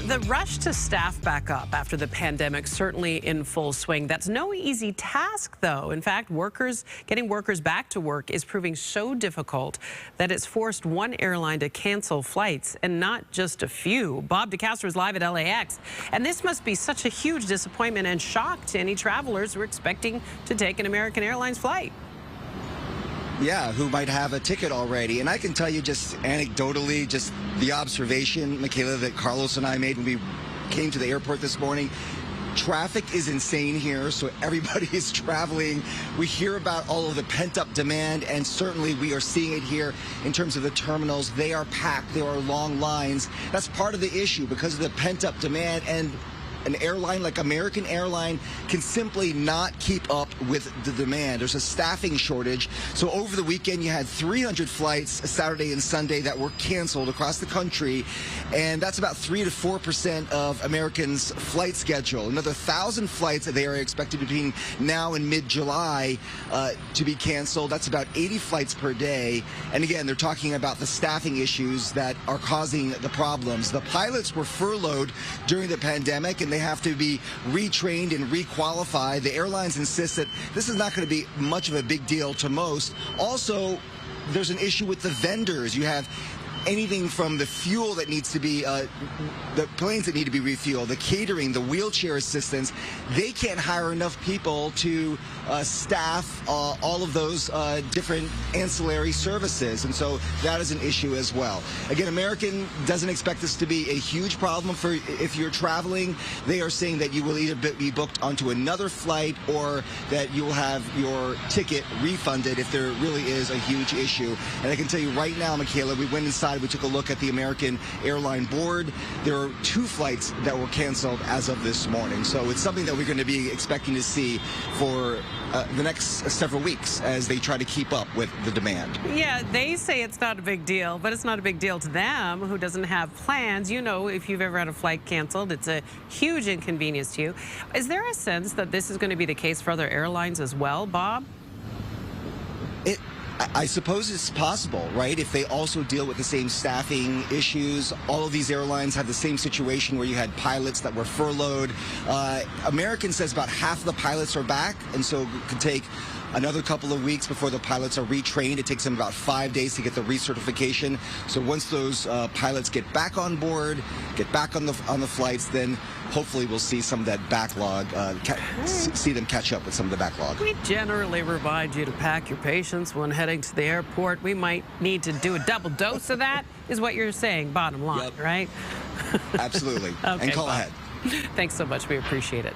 The rush to staff back up after the pandemic certainly in full swing. That's no easy task, though. In fact, getting workers back to work is proving so difficult that it's forced one airline to cancel flights, and not just a few. Bob DeCastro is live at LAX, and this must be such a huge disappointment and shock to any travelers who are expecting to take an American Airlines flight. Yeah, who might have a ticket already. And I can tell you just anecdotally, just the observation, Michaela, that Carlos and I made when we came to the airport this morning. Traffic is insane here, so everybody is traveling. We hear about all of the pent-up demand, and certainly we are seeing it here in terms of the terminals. They are packed. There are long lines. That's part of the issue because of the pent-up demand, and an airline like American Airlines can simply not keep up with the demand. There's a staffing shortage. So over the weekend, you had 300 flights Saturday and Sunday that were canceled across the country. And that's about 3 to 4% of Americans' flight schedule. Another 1,000 flights that they are expected between now and mid-July to be canceled. That's about 80 flights per day. And again, they're talking about the staffing issues that are causing the problems. The pilots were furloughed during the pandemic, and they have to be retrained and requalified. The airlines insist that this is not going to be much of a big deal to most. Also, there's an issue with the vendors. You have anything from the fuel that needs to be, the planes that need to be refueled, the catering, the wheelchair assistants. They can't hire enough people to staff all of those different ancillary services. And so that is an issue as well. Again, American doesn't expect this to be a huge problem for if you're traveling. They are saying that you will either be booked onto another flight or that you will have your ticket refunded if there really is a huge issue. And I can tell you right now, Michaela, we went inside. We took a look at the American Airline board. There are 2 flights that were canceled as of this morning. So it's something that we're going to be expecting to see for the next several weeks as they try to keep up with the demand. Yeah, they say it's not a big deal, but it's not a big deal to them who doesn't have plans. You know, if you've ever had a flight canceled, it's a huge inconvenience to you. Is there a sense that this is going to be the case for other airlines as well, Bob? I suppose it's possible, right? If they also deal with the same staffing issues. All of these airlines have the same situation where you had pilots that were furloughed. American says about half of the pilots are back, and so it could take another couple of weeks before the pilots are retrained. It takes them about 5 days to get the recertification. So once those pilots get back on board, get back on the flights, then hopefully we'll see some of that backlog, see them catch up with some of the backlog. We generally remind you to pack your patience when heading to the airport. We might need to do a double dose of that, is what you're saying, bottom line, right? Absolutely. Okay, and call Bob. ahead. Thanks so much. We appreciate it.